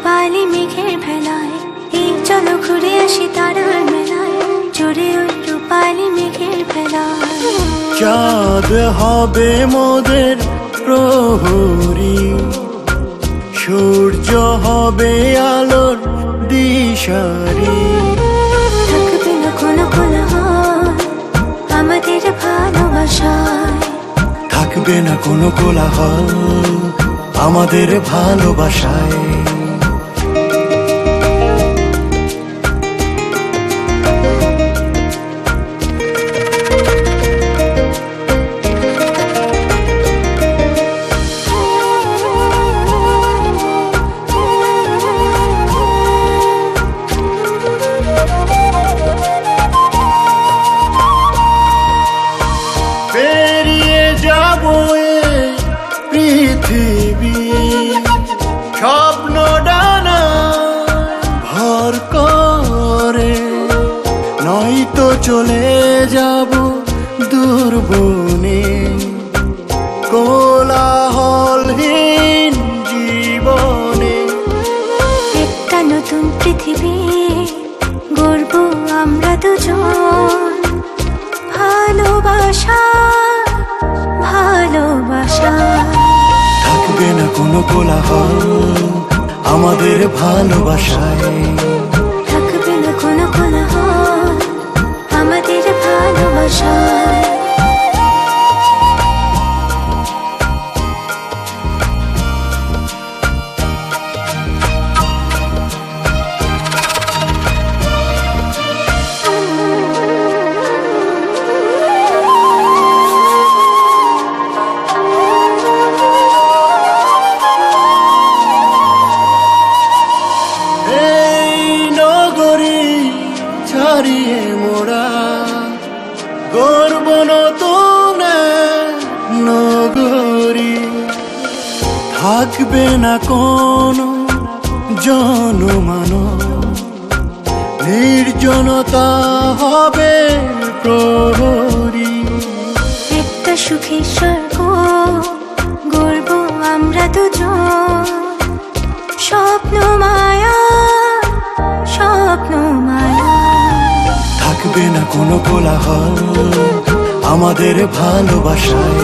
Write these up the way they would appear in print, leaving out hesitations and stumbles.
রূপালি মেঘের ভেলায়, এই চলো ঘুরে আসি তারার মেলায়, জুড়ে ওই রূপালি মেঘের ভেলায়। চাঁদ হবে মোদের প্রহরী, সূর্য হবে আলোর দিশারি। থাকবে না কোনো কোলাহল আমাদের ভালোবাসায়, থাকবে না কোনো কোলাহল আমাদের ভালোবাসায়। পেরিয়ে যাব এই পৃথিবী স্বপ্ন ডানা ভর করে, নয়তো চলে যাব দূর বনে কোলাহলহীন জীবনে। একটা নতুন পৃথিবী গড়ব আমরা দুজন, ভালোবাসা ভালোবাসা। থাকবে না কোনো কোলাহল আমাদের ভালোবাসায়, থাকবে না কোনো কোলাহল আমাদের ভালোবাসায়। ছাড়িয়ে মোরা গর্ব নতুন নগরী। থাকবে না কোনো জনমান, নির্জনতা হবে প্রহরী। একটা সুখের স্বর্গ গড়ব আমরা দুজন, স্বপ্ন মায়া স্বপ্ন মায়া। থাকবে না কোনো কোলাহল আমাদের ভালোবাসায়,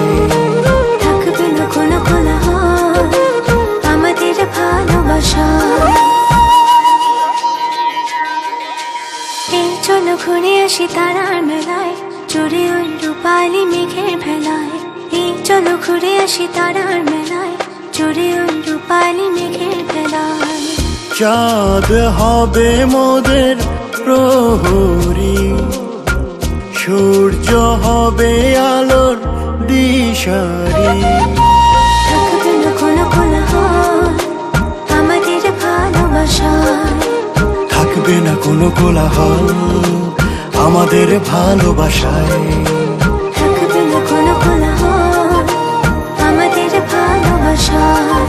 থাকবে না কোনো কোলাহল আমাদের ভালোবাসায়। এই চলো ঘুরে আসি তারার মেলায়, জুড়ে ওই রূপালি মেঘের ভেলায়। এই চলো ঘুরে আসি তারার মেলায়, জুড়ে ওই রূপালি মেঘের ভেলায়। চাঁদ হবে মোদের প্রহরী, সূর্য হবে আলোর দিশারি। থাকবে না কোনো কোলাহল আমাদের ভালোবাসায়, থাকবে না কোনো কোলাহল আমাদের ভালোবাসায়। থাকবে না কোনো কোলাহল আমাদের ভালোবাসায়,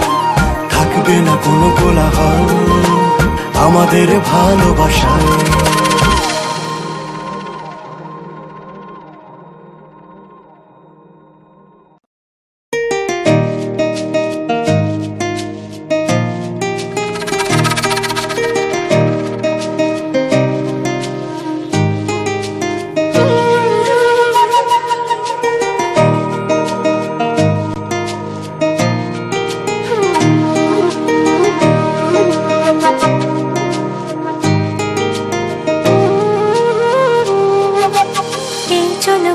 থাকবে না কোনো কোলাহল আমাদের ভালোবাসায়।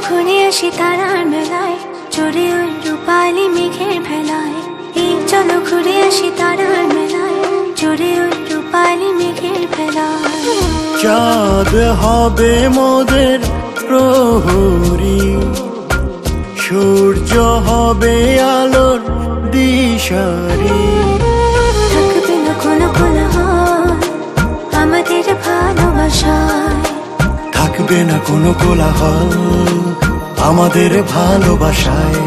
ঘুরে আসি তারার মেলায়, জুড়ে ওই রূপালি মেঘের ভেলায়। এই চলো ঘুরে আসি তারার মেলায়, জুড়ে ওই রূপালি মেঘের ভেলায়। চাঁদ হবে মোদের প্রহরী, সূর্য হবে আলোর দিশারি। থাকবে না কোনো কোলাহল আমাদের ভালোবাসায়, থাকবে না কোনো কোলাহল আমাদের ভালোবাসায়।